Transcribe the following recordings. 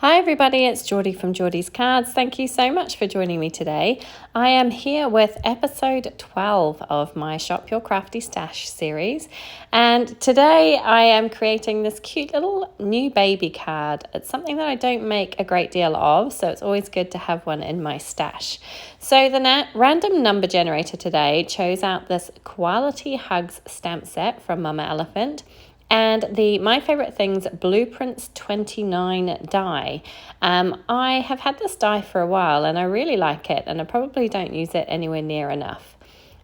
Hi everybody, it's Geordie from Geordie's Cards. Thank you so much for joining me today. I am here with episode 12 of my Shop Your Crafty Stash series, and today I am creating this cute little new baby card. It's something that I don't make a great deal of, so it's always good to have one in my stash. So the random number generator today chose out this Koality Hugs stamp set from Mama Elephant and the My Favorite Things Blueprints 29 die. I have had this die for a while and I really like it, and I probably don't use it anywhere near enough.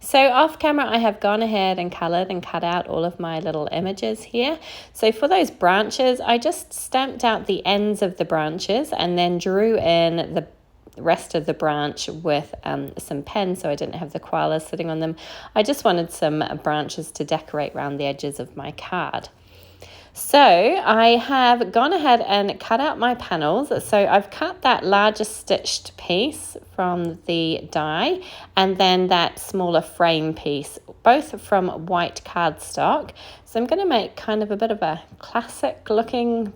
So off camera I have gone ahead and coloured and cut out all of my little images here. So for those branches I just stamped out the ends of the branches and then drew in the rest of the branch with some pen, so I didn't have the koalas sitting on them. I just wanted some branches to decorate around the edges of my card. So I have gone ahead and cut out my panels. So I've cut that larger stitched piece from the die and then that smaller frame piece, both from white cardstock. So I'm going to make kind of a bit of a classic looking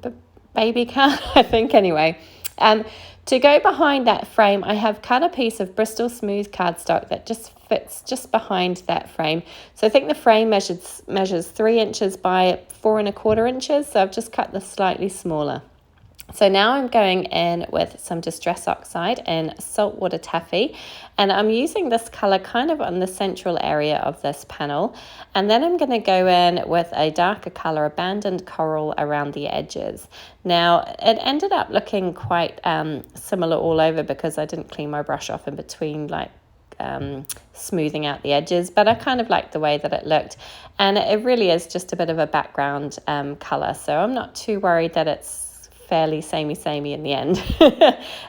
baby card, I think anyway. To go behind that frame, I have cut a piece of Bristol smooth cardstock that just fits just behind that frame. So I think the frame measures 3 inches by 4 1/4 inches. So I've just cut this slightly smaller. So now I'm going in with some Distress Oxide and Saltwater Taffy, and I'm using this colour kind of on the central area of this panel, and then I'm going to go in with a darker colour, Abandoned Coral, around the edges. Now it ended up looking quite similar all over because I didn't clean my brush off in between, like smoothing out the edges, but I kind of liked the way that it looked, and it really is just a bit of a background colour, so I'm not too worried that it's fairly samey in the end.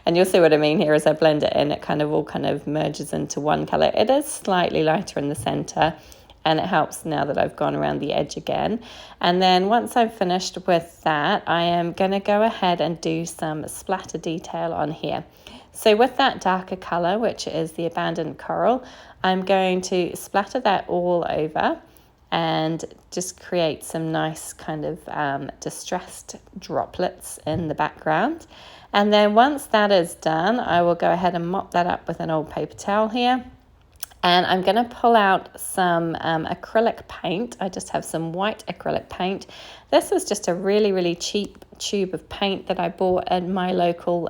And you'll see what I mean here as I blend it in. It kind of all merges into one colour. It is slightly lighter in the centre, and it helps now that I've gone around the edge again. And then once I've finished with that, I am going to go ahead and do some splatter detail on here. So with that darker colour, which is the Abandoned Coral, I'm going to splatter that all over and just create some nice kind of distressed droplets in the background. And then once that is done, I will go ahead and mop that up with an old paper towel here. And I'm going to pull out some acrylic paint. I just have some white acrylic paint. This was just a really cheap tube of paint that I bought at my local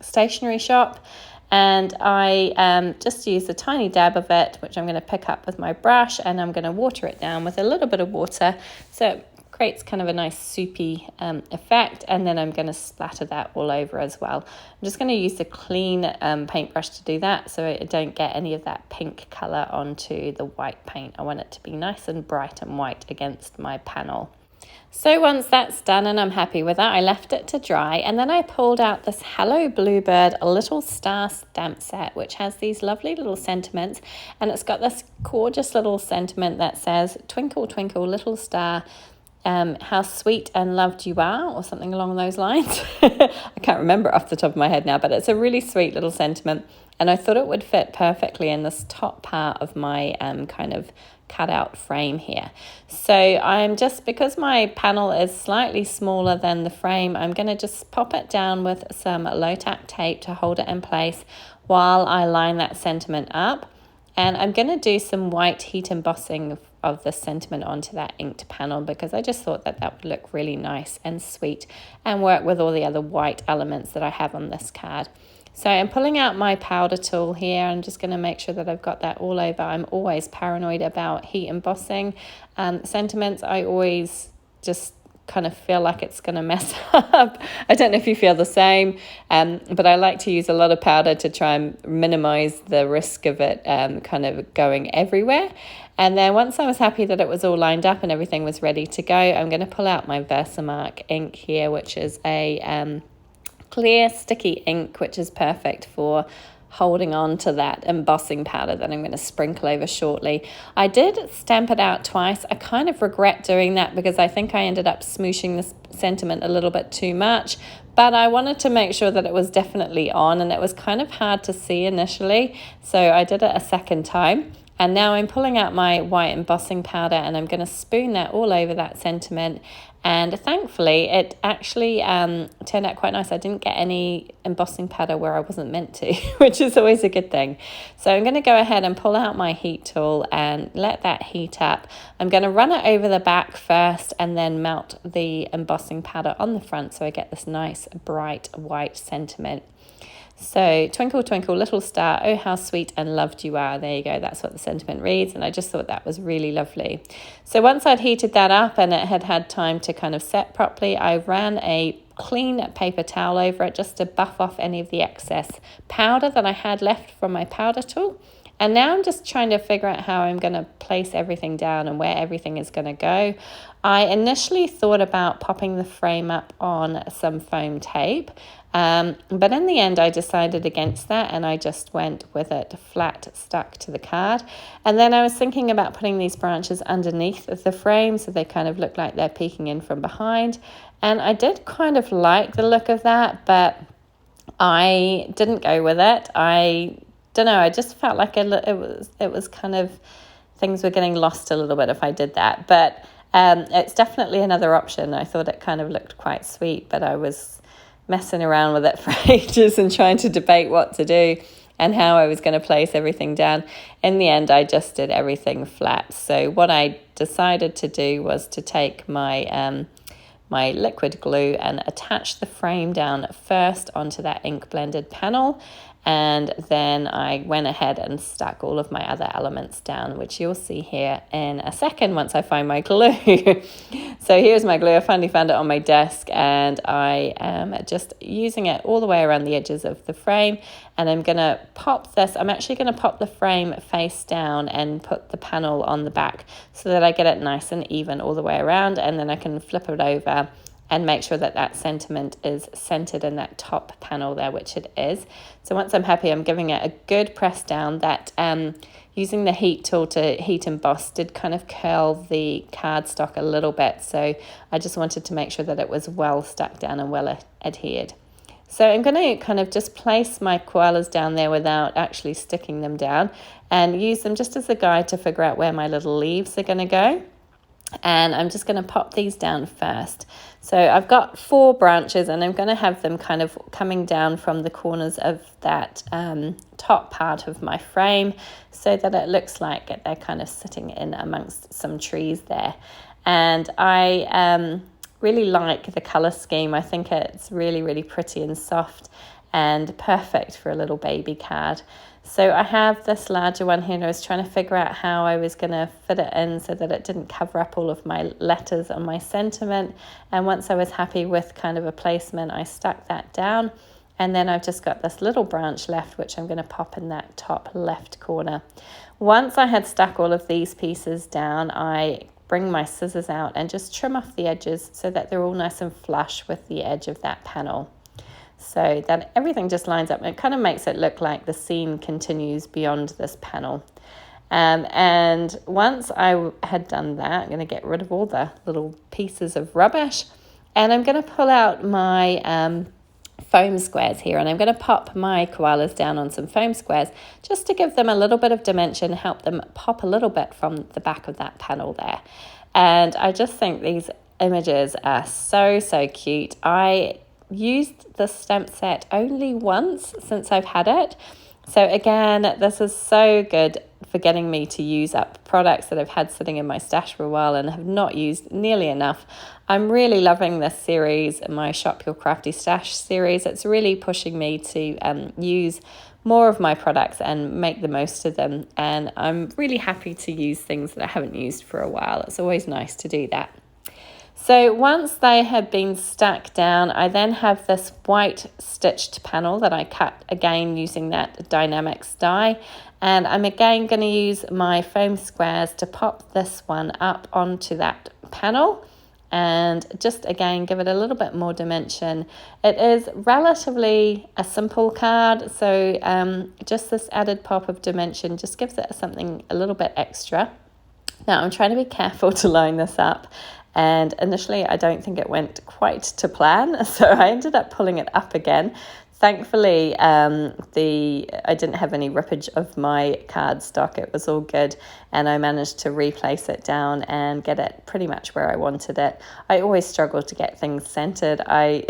stationery shop. And I just used a tiny dab of it, which I'm going to pick up with my brush, and I'm going to water it down with a little bit of water so it creates kind of a nice soupy effect. And then I'm going to splatter that all over as well. I'm just going to use the clean paintbrush to do that so I don't get any of that pink colour onto the white paint. I want it to be nice and bright and white against my panel. So once that's done and I'm happy with that, I left it to dry, and then I pulled out this Hello Bluebird little star stamp set, which has these lovely little sentiments, and it's got this gorgeous little sentiment that says, "Twinkle, twinkle, little star, how sweet and loved you are," or something along those lines. I can't remember off the top of my head now, but it's a really sweet little sentiment, and I thought it would fit perfectly in this top part of my kind of cutout frame here. So I'm just, because my panel is slightly smaller than the frame, I'm going to just pop it down with some low tack tape to hold it in place while I line that sentiment up. And I'm going to do some white heat embossing of the sentiment onto that inked panel because I just thought that that would look really nice and sweet and work with all the other white elements that I have on this card. So I'm pulling out my powder tool here. I'm just going to make sure that I've got that all over. I'm always paranoid about heat embossing sentiments. I always just kind of feel like it's going to mess up. I don't know if you feel the same, but I like to use a lot of powder to try and minimize the risk of it kind of going everywhere. And then once I was happy that it was all lined up and everything was ready to go, I'm going to pull out my Versamark ink here, which is a clear sticky ink, which is perfect for holding on to that embossing powder that I'm going to sprinkle over shortly. I did stamp it out twice. I kind of regret doing that because I think I ended up smooshing this sentiment a little bit too much, but I wanted to make sure that it was definitely on, and it was kind of hard to see initially, so I did it a second time. And now I'm pulling out my white embossing powder and I'm going to spoon that all over that sentiment And thankfully, it actually turned out quite nice. I didn't get any embossing powder where I wasn't meant to, which is always a good thing. So I'm going to go ahead and pull out my heat tool and let that heat up. I'm going to run it over the back first and then melt the embossing powder on the front so I get this nice bright white sentiment. So, twinkle, twinkle, little star, oh, how sweet and loved you are. There you go. That's what the sentiment reads. And I just thought that was really lovely. So once I'd heated that up and it had time to kind of set properly, I ran a clean paper towel over it just to buff off any of the excess powder that I had left from my powder tool. And now I'm just trying to figure out how I'm going to place everything down and where everything is going to go. I initially thought about popping the frame up on some foam tape, but in the end I decided against that and I just went with it flat stuck to the card. And then I was thinking about putting these branches underneath the frame so they kind of look like they're peeking in from behind. And I did kind of like the look of that, but I didn't go with it. I don't know, I just felt like it was kind of, things were getting lost a little bit if I did that. But it's definitely another option. I thought it kind of looked quite sweet, but I was messing around with it for ages and trying to debate what to do and how I was going to place everything down. In the end, I just did everything flat. So what I decided to do was to take my my liquid glue and attach the frame down first onto that ink blended panel, and then I went ahead and stuck all of my other elements down, which you'll see here in a second once I find my glue. So here's my glue. I finally found it on my desk, and I am just using it all the way around the edges of the frame, and I'm going to pop this. I'm actually going to pop the frame face down and put the panel on the back so that I get it nice and even all the way around, and then I can flip it over and make sure that that sentiment is centered in that top panel there, which it is. So once I'm happy, I'm giving it a good press down. That using the heat tool to heat emboss did kind of curl the cardstock a little bit. So I just wanted to make sure that it was well stuck down and well adhered. So I'm going to kind of just place my koalas down there without actually sticking them down and use them just as a guide to figure out where my little leaves are going to go. And I'm just going to pop these down first. So I've got 4 branches and I'm going to have them kind of coming down from the corners of that top part of my frame so that it looks like they're kind of sitting in amongst some trees there. And I really like the color scheme. I think it's really, really pretty and soft and perfect for a little baby card. So I have this larger one here and I was trying to figure out how I was going to fit it in so that it didn't cover up all of my letters on my sentiment. And once I was happy with kind of a placement, I stuck that down. And then I've just got this little branch left, which I'm going to pop in that top left corner. Once I had stuck all of these pieces down, I bring my scissors out and just trim off the edges so that they're all nice and flush with the edge of that panel. So that everything just lines up. It kind of makes it look like the scene continues beyond this panel. And once I had done that, I'm going to get rid of all the little pieces of rubbish. And I'm going to pull out my foam squares here. And I'm going to pop my koalas down on some foam squares just to give them a little bit of dimension, help them pop a little bit from the back of that panel there. And I just think these images are so, so cute. I used the stamp set only once since I've had it. So again, this is so good for getting me to use up products that I've had sitting in my stash for a while and have not used nearly enough. I'm really loving this series, my Shop Your Crafty Stash series. It's really pushing me to use more of my products and make the most of them. And I'm really happy to use things that I haven't used for a while. It's always nice to do that. So once they have been stuck down, I then have this white stitched panel that I cut again using that Dienamics die. And I'm again going to use my foam squares to pop this one up onto that panel and just again give it a little bit more dimension. It is relatively a simple card, so just this added pop of dimension just gives it something a little bit extra. Now I'm trying to be careful to line this up and initially I don't think it went quite to plan, so I ended up pulling it up again. Thankfully, I didn't have any rippage of my cardstock. It was all good, and I managed to replace it down and get it pretty much where I wanted it. I always struggle to get things centered. I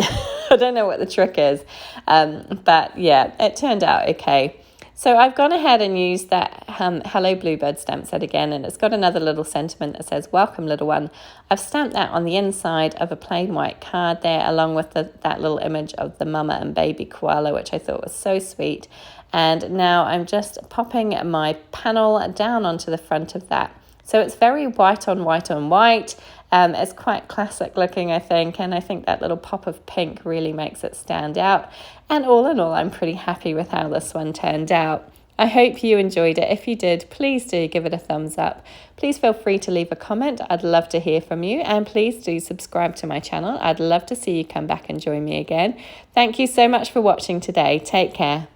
don't know what the trick is, but yeah, it turned out okay. So I've gone ahead and used that Hello Bluebird stamp set again, and it's got another little sentiment that says, welcome little one. I've stamped that on the inside of a plain white card there, along with that little image of the mama and baby koala, which I thought was so sweet. And now I'm just popping my panel down onto the front of that. So it's very white on white on white. It's quite classic looking, I think, and I think that little pop of pink really makes it stand out. And all in all, I'm pretty happy with how this one turned out. I hope you enjoyed it. If you did, please do give it a thumbs up. Please feel free to leave a comment. I'd love to hear from you, and please do subscribe to my channel. I'd love to see you come back and join me again. Thank you so much for watching today. Take care.